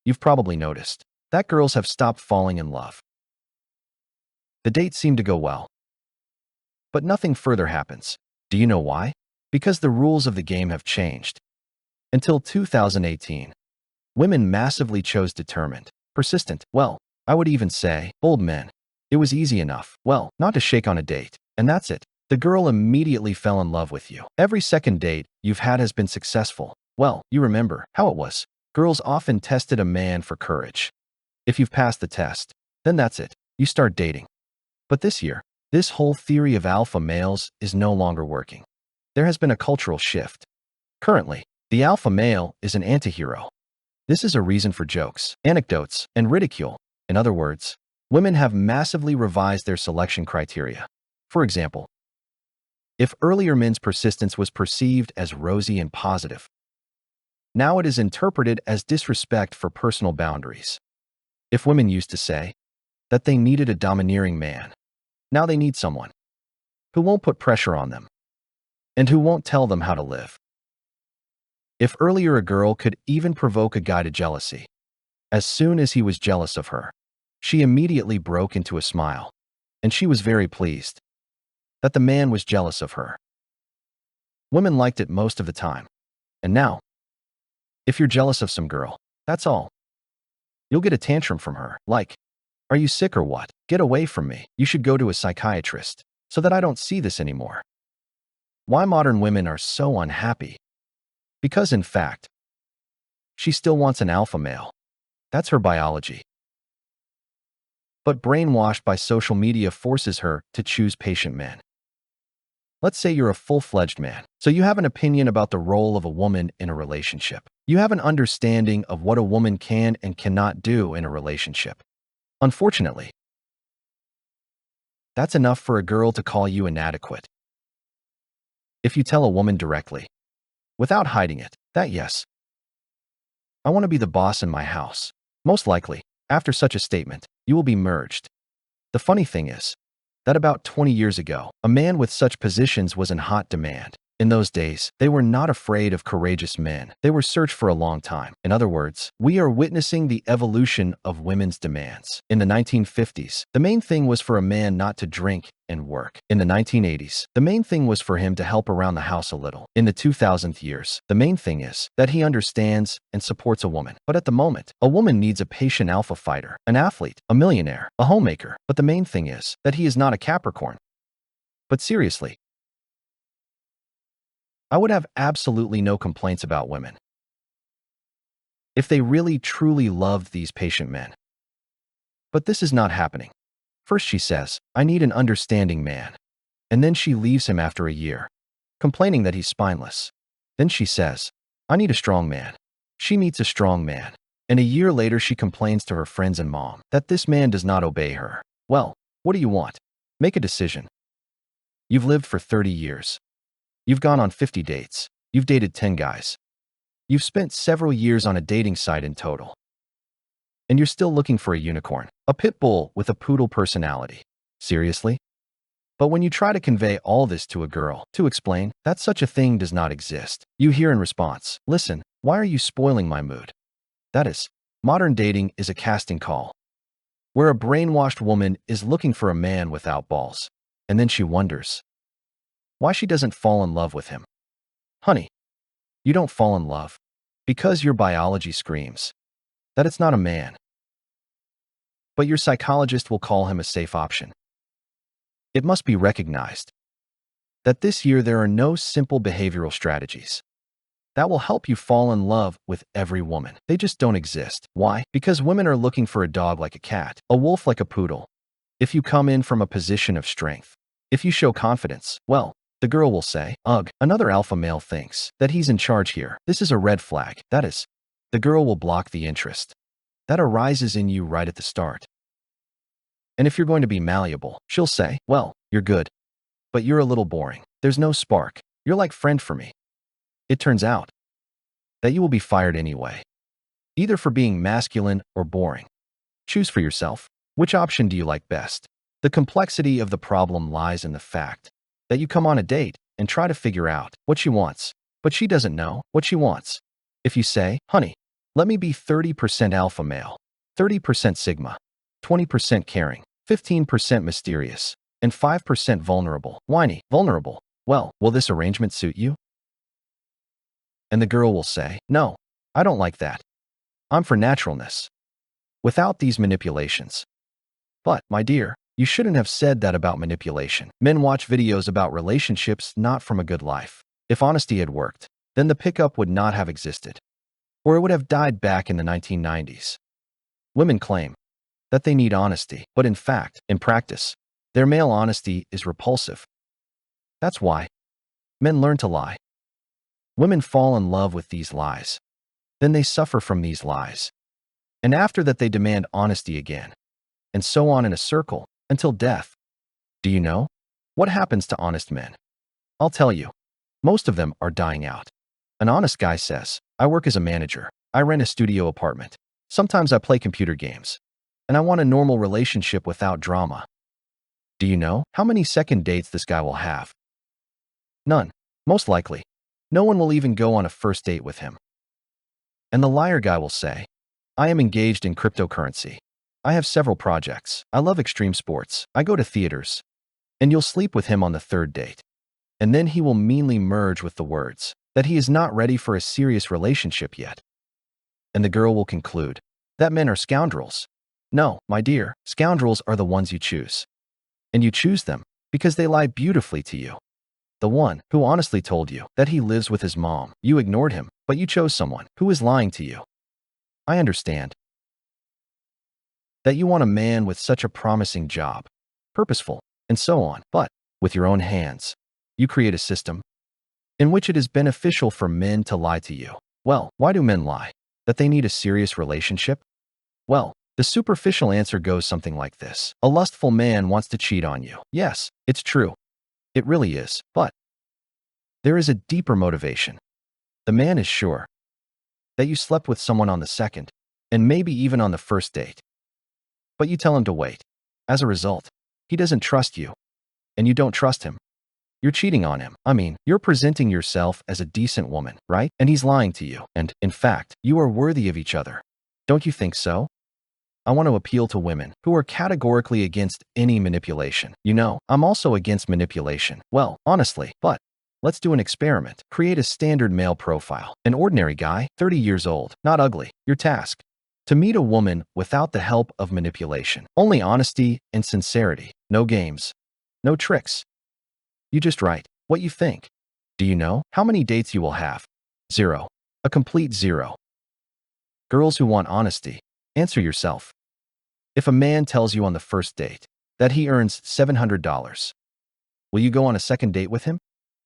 you've probably noticed that girls have stopped falling in love. The dates seem to go well, but nothing further happens. Do you know why? Because the rules of the game have changed. Until 2018, women massively chose determined, persistent, well, I would even say, bold men. It was easy enough, well, not to shake on a date, and that's it. The girl immediately fell in love with you. Every second date you've had has been successful. Well, you remember how it was. Girls often tested a man for courage. If you've passed the test, then that's it. You start dating. But this year, this whole theory of alpha males is no longer working. There has been a cultural shift. Currently, the alpha male is an antihero. This is a reason for jokes, anecdotes, and ridicule. In other words, women have massively revised their selection criteria. For example, if earlier men's persistence was perceived as rosy and positive, now it is interpreted as disrespect for personal boundaries. If women used to say that they needed a domineering man, now they need someone who won't put pressure on them and who won't tell them how to live. If earlier a girl could even provoke a guy to jealousy, as soon as he was jealous of her, she immediately broke into a smile, and she was very pleased that the man was jealous of her. Women liked it most of the time. And now, if you're jealous of some girl, that's all. You'll get a tantrum from her, like, "Are you sick or what? Get away from me. You should go to a psychiatrist so that I don't see this anymore." Why modern women are so unhappy? Because in fact, she still wants an alpha male. That's her biology. But brainwashed by social media forces her to choose patient men. Let's say you're a full-fledged man, so you have an opinion about the role of a woman in a relationship. You have an understanding of what a woman can and cannot do in a relationship. Unfortunately, that's enough for a girl to call you inadequate. If you tell a woman directly, without hiding it, that yes, I want to be the boss in my house, most likely, after such a statement, you will be merged. The funny thing is that about 20 years ago, a man with such positions was in hot demand. In those days, they were not afraid of courageous men. They were searched for a long time. In other words, we are witnessing the evolution of women's demands. In the 1950s, the main thing was for a man not to drink and work. In the 1980s, the main thing was for him to help around the house a little. In the 2000th years, the main thing is that he understands and supports a woman. But at the moment, a woman needs a patient alpha fighter, an athlete, a millionaire, a homemaker. But the main thing is that he is not a Capricorn. But seriously, I would have absolutely no complaints about women if they really truly loved these patient men. But this is not happening. First she says, "I need an understanding man." And then she leaves him after a year, complaining that he's spineless. Then she says, "I need a strong man." She meets a strong man, and a year later she complains to her friends and mom that this man does not obey her. Well, what do you want? Make a decision. You've lived for 30 years. You've gone on 50 dates. You've dated 10 guys. You've spent several years on a dating site in total. And you're still looking for a unicorn, a pit bull with a poodle personality. Seriously? But when you try to convey all this to a girl, to explain that such a thing does not exist, you hear in response, "Listen, why are you spoiling my mood?" That is, modern dating is a casting call, where a brainwashed woman is looking for a man without balls. And then she wonders why she doesn't fall in love with him. Honey, you don't fall in love because your biology screams that it's not a man. But your psychologist will call him a safe option. It must be recognized that this year there are no simple behavioral strategies that will help you fall in love with every woman. They just don't exist. Why? Because women are looking for a dog like a cat, a wolf like a poodle. If you come in from a position of strength, if you show confidence, well, the girl will say, "Ugh, another alpha male thinks that he's in charge here. This is a red flag." That is, the girl will block the interest that arises in you right at the start. And if you're going to be malleable, she'll say, "Well, you're good, but you're a little boring. There's no spark. You're like friend for me." It turns out that you will be fired anyway, either for being masculine or boring. Choose for yourself. Which option do you like best? The complexity of the problem lies in the fact that you come on a date and try to figure out what she wants, but she doesn't know what she wants. If you say, "Honey, Let me be 30% alpha male, 30% sigma, 20% caring, 15% mysterious, and 5% vulnerable. Whiny, vulnerable. Well, will this arrangement suit you? And the girl will say, no, I don't like that. I'm for naturalness, without these manipulations. But, my dear, you shouldn't have said that about manipulation. Men watch videos about relationships not from a good life. If honesty had worked, then the pickup would not have existed, or it would have died back in the 1990s. Women claim that they need honesty, but in fact, in practice, their male honesty is repulsive. That's why men learn to lie. Women fall in love with these lies. Then they suffer from these lies. And after that they demand honesty again. And so on in a circle, until death. Do you know what happens to honest men? I'll tell you. Most of them are dying out. An honest guy says, I work as a manager. I rent a studio apartment. Sometimes I play computer games. And I want a normal relationship without drama. Do you know how many second dates this guy will have? None. Most likely. No one will even go on a first date with him. And the liar guy will say, I am engaged in cryptocurrency. I have several projects. I love extreme sports. I go to theaters. And you'll sleep with him on the third date. And then he will meanly merge with the words that he is not ready for a serious relationship yet. And the girl will conclude that men are scoundrels. No, my dear, scoundrels are the ones you choose. And you choose them because they lie beautifully to you. The one who honestly told you that he lives with his mom, you ignored him, but you chose someone who is lying to you. I understand that you want a man with such a promising job, purposeful, and so on, but with your own hands, you create a system in which it is beneficial for men to lie to you. Well, why do men lie? That they need a serious relationship? Well, the superficial answer goes something like this. A lustful man wants to cheat on you. Yes, it's true. It really is, but there is a deeper motivation. The man is sure that you slept with someone on the second, and maybe even on the first date. But you tell him to wait. As a result, he doesn't trust you, and you don't trust him. You're cheating on him. I mean, you're presenting yourself as a decent woman, right? And he's lying to you. And, in fact, you are worthy of each other. Don't you think so? I want to appeal to women who are categorically against any manipulation. You know, I'm also against manipulation. Well, honestly, but let's do an experiment. Create a standard male profile. An ordinary guy, 30 years old, not ugly. Your task: to meet a woman without the help of manipulation. Only honesty and sincerity. No games. No tricks. You just write what you think. Do you know how many dates you will have? 0. A complete 0. Girls who want honesty, answer yourself. If a man tells you on the first date that he earns $700, will you go on a second date with him?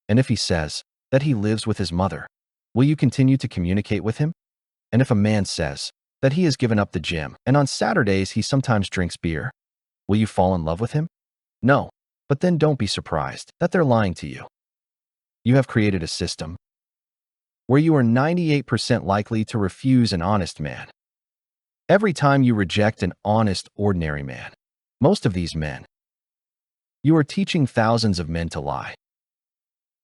And if he says that he lives with his mother, will you continue to communicate with him? And if a man says that he has given up the gym and on Saturdays he sometimes drinks beer, will you fall in love with him? No, but then don't be surprised that they're lying to you. You have created a system where you are 98% likely to refuse an honest man. Every time you reject an honest, ordinary man, most of these men, you are teaching thousands of men to lie.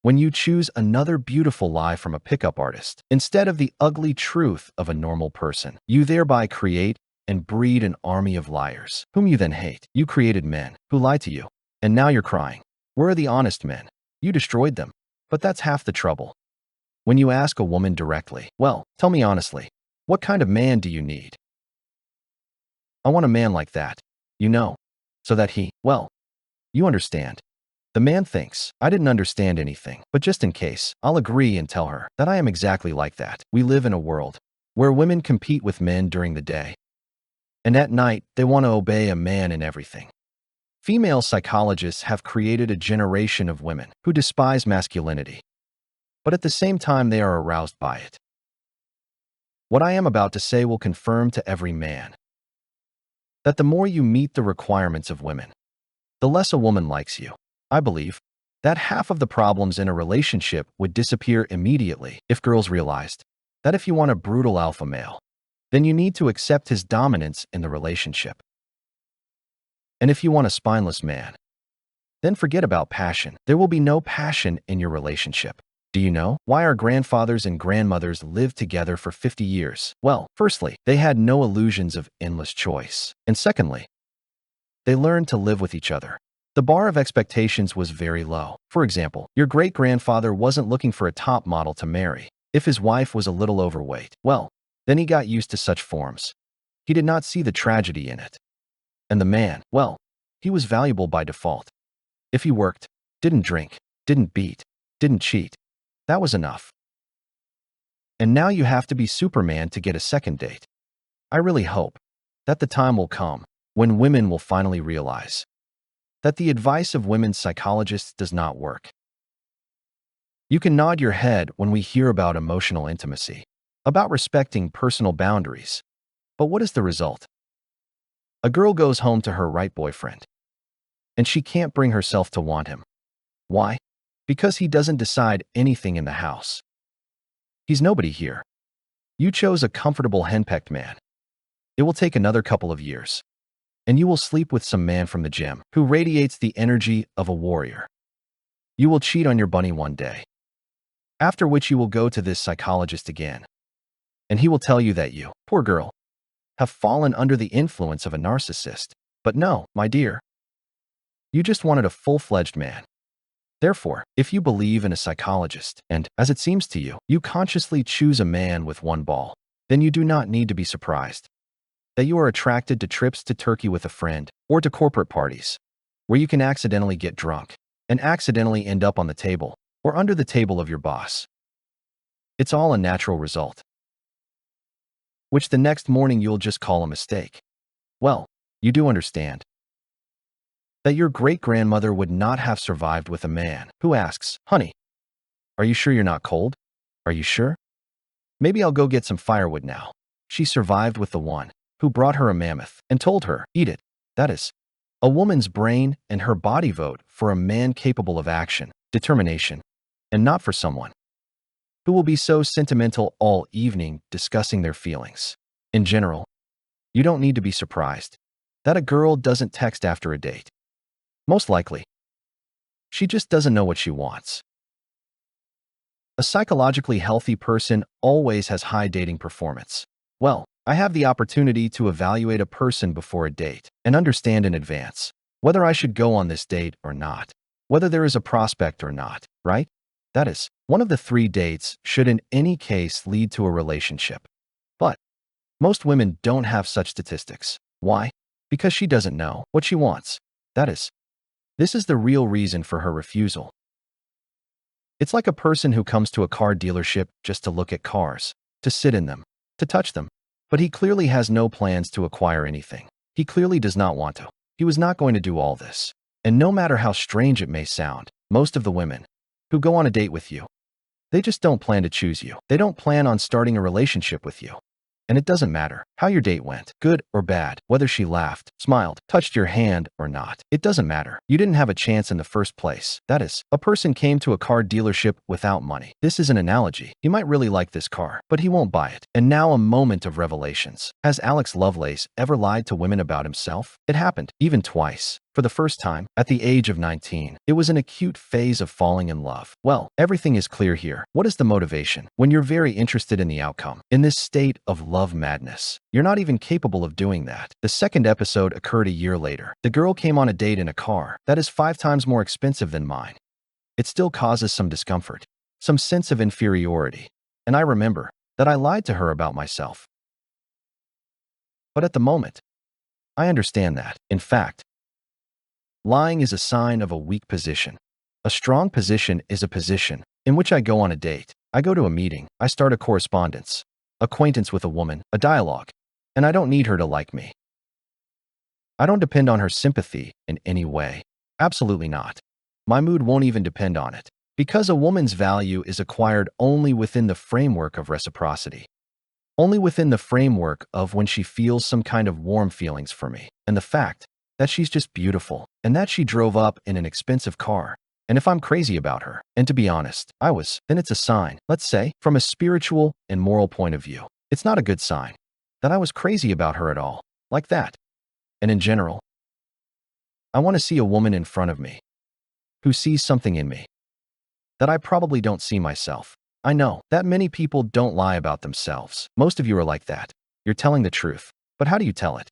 When you choose another beautiful lie from a pickup artist, instead of the ugly truth of a normal person, you thereby create and breed an army of liars, whom you then hate. You created men who lie to you, and now you're crying. Where are the honest men? You destroyed them. But that's half the trouble. When you ask a woman directly, well, tell me honestly, what kind of man do you need? I want a man like that, you know, so that he, well, you understand. The man thinks, I didn't understand anything, but just in case, I'll agree and tell her that I am exactly like that. We live in a world where women compete with men during the day, and at night they want to obey a man in everything. Female psychologists have created a generation of women who despise masculinity, but at the same time they are aroused by it. What I am about to say will confirm to every man that the more you meet the requirements of women, the less a woman likes you. I believe that half of the problems in a relationship would disappear immediately if girls realized that if you want a brutal alpha male, then you need to accept his dominance in the relationship. And if you want a spineless man, then forget about passion. There will be no passion in your relationship. Do you know why our grandfathers and grandmothers lived together for 50 years? Well, firstly, they had no illusions of endless choice. And secondly, they learned to live with each other. The bar of expectations was very low. For example, your great-grandfather wasn't looking for a top model to marry. If his wife was a little overweight, well, then he got used to such forms. He did not see the tragedy in it. And the man, well, he was valuable by default. If he worked, didn't drink, didn't beat, didn't cheat, that was enough. And now you have to be Superman to get a second date. I really hope that the time will come when women will finally realize that the advice of women's psychologists does not work. You can nod your head when we hear about emotional intimacy, about respecting personal boundaries. But what is the result? A girl goes home to her right boyfriend, and she can't bring herself to want him. Why? Because he doesn't decide anything in the house. He's nobody here. You chose a comfortable henpecked man. It will take another couple of years, and you will sleep with some man from the gym who radiates the energy of a warrior. You will cheat on your bunny one day, after which you will go to this psychologist again, and he will tell you that you, poor girl, have fallen under the influence of a narcissist. But no, my dear, you just wanted a full-fledged man. Therefore, if you believe in a psychologist, and, as it seems to you, you consciously choose a man with one ball, then you do not need to be surprised that you are attracted to trips to Turkey with a friend, or to corporate parties, where you can accidentally get drunk and accidentally end up on the table or under the table of your boss. It's all a natural result, which the next morning you'll just call a mistake. Well, you do understand that your great-grandmother would not have survived with a man who asks, "Honey, are you sure you're not cold? Are you sure? Maybe I'll go get some firewood now." She survived with the one who brought her a mammoth and told her, "Eat it." That is, a woman's brain and her body vote for a man capable of action, determination, and not for someone who will be so sentimental all evening discussing their feelings. In general, you don't need to be surprised that a girl doesn't text after a date. Most likely, she just doesn't know what she wants. A psychologically healthy person always has high dating performance. Well, I have the opportunity to evaluate a person before a date and understand in advance whether I should go on this date or not, whether there is a prospect or not, right? That is, one of the 3 dates should in any case lead to a relationship. But most women don't have such statistics. Why? Because she doesn't know what she wants. That is, this is the real reason for her refusal. It's like a person who comes to a car dealership just to look at cars, to sit in them, to touch them. But he clearly has no plans to acquire anything. He clearly does not want to. He was not going to do all this. And no matter how strange it may sound, most of the women who go on a date with you, they just don't plan to choose you. They don't plan on starting a relationship with you. And it doesn't matter how your date went, good or bad, whether she laughed, smiled, touched your hand or not. It doesn't matter. You didn't have a chance in the first place. That is, a person came to a car dealership without money. This is an analogy. He might really like this car, but he won't buy it. And now a moment of revelations. Has Alex Lovelace ever lied to women about himself? It happened, even twice. For the first time, at the age of 19, it was an acute phase of falling in love. Well, everything is clear here. What is the motivation? When you're very interested in the outcome, in this state of love madness, you're not even capable of doing that. The second episode occurred a year later. The girl came on a date in a car that is 5 times more expensive than mine. It still causes some discomfort, some sense of inferiority. And I remember that I lied to her about myself. But at the moment, I understand that, in fact, lying is a sign of a weak position. A strong position is a position in which I go on a date, I go to a meeting, I start a correspondence, acquaintance with a woman, a dialogue, and I don't need her to like me. I don't depend on her sympathy in any way. Absolutely not. My mood won't even depend on it, because a woman's value is acquired only within the framework of reciprocity. Only within the framework of when she feels some kind of warm feelings for me, and the fact that she's just beautiful, and that she drove up in an expensive car. And if I'm crazy about her, and to be honest, I was, then it's a sign, let's say, from a spiritual and moral point of view. It's not a good sign that I was crazy about her at all, like that. And in general, I want to see a woman in front of me who sees something in me, that I probably don't see myself. I know that many people don't lie about themselves. Most of you are like that. You're telling the truth. But how do you tell it?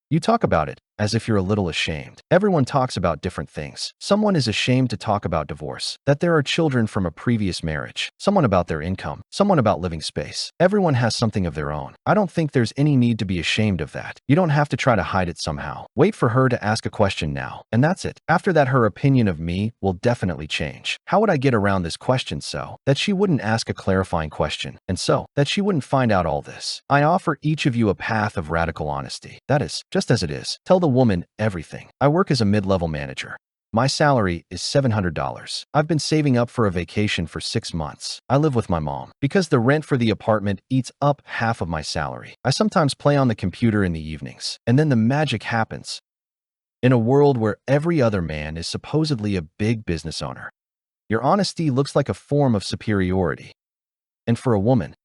You talk about it as if you're a little ashamed. Everyone talks about different things. Someone is ashamed to talk about divorce, that there are children from a previous marriage, someone about their income, someone about living space. Everyone has something of their own. I don't think there's any need to be ashamed of that. You don't have to try to hide it somehow. Wait for her to ask a question now, and that's it. After that, her opinion of me will definitely change. How would I get around this question so that she wouldn't ask a clarifying question, and so that she wouldn't find out all this? I offer each of you a path of radical honesty. That is, just as it is. Tell the woman everything. I work as a mid-level manager. My salary is $700. I've been saving up for a vacation for 6 months. I live with my mom because the rent for the apartment eats up half of my salary. I sometimes play on the computer in the evenings, and then the magic happens. In a world where every other man is supposedly a big business owner, your honesty looks like a form of superiority. And for a woman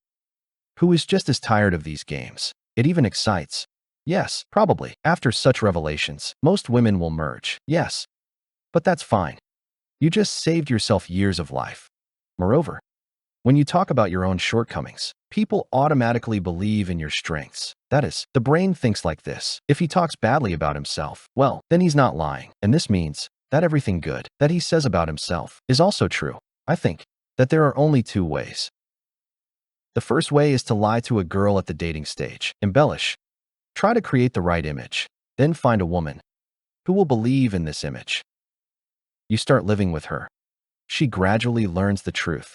who is just as tired of these games, it even excites. Yes, probably. After such revelations, most women will merge. Yes. But that's fine. You just saved yourself years of life. Moreover, when you talk about your own shortcomings, people automatically believe in your strengths. That is, the brain thinks like this. If he talks badly about himself, well, then he's not lying. And this means that everything good that he says about himself is also true. I think that there are only two ways. The first way is to lie to a girl at the dating stage. Embellish. Try to create the right image. Then find a woman who will believe in this image. You start living with her. She gradually learns the truth.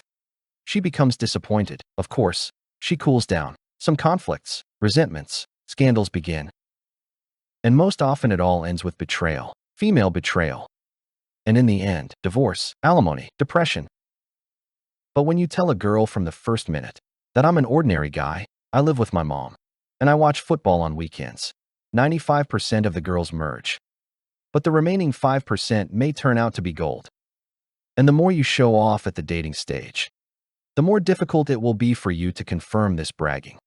She becomes disappointed. Of course, she cools down. Some conflicts, resentments, scandals begin. And most often it all ends with betrayal, female betrayal. And in the end, divorce, alimony, depression. But when you tell a girl from the first minute that I'm an ordinary guy, I live with my mom, and I watch football on weekends, 95% of the girls merge. But the remaining 5% may turn out to be gold. And the more you show off at the dating stage, the more difficult it will be for you to confirm this bragging.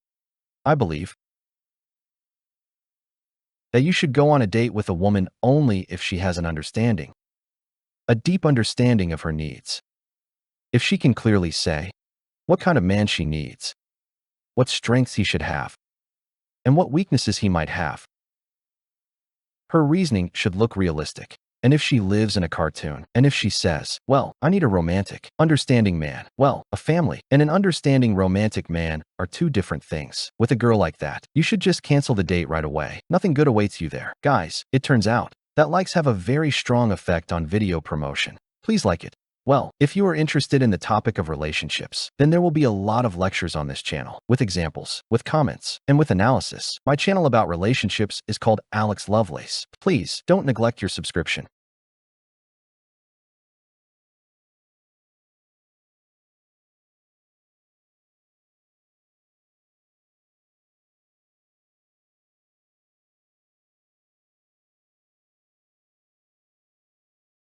I believe that you should go on a date with a woman only if she has an understanding, a deep understanding of her needs. If she can clearly say what kind of man she needs, what strengths he should have, and what weaknesses he might have. Her reasoning should look realistic. And if she lives in a cartoon, and if she says, well, I need a romantic, understanding man, well, a family and an understanding romantic man are two different things. With a girl like that, you should just cancel the date right away. Nothing good awaits you there. Guys, it turns out that likes have a very strong effect on video promotion. Please like it. Well, if you are interested in the topic of relationships, then there will be a lot of lectures on this channel, with examples, with comments, and with analysis. My channel about relationships is called Alex Lovelace. Please don't neglect your subscription.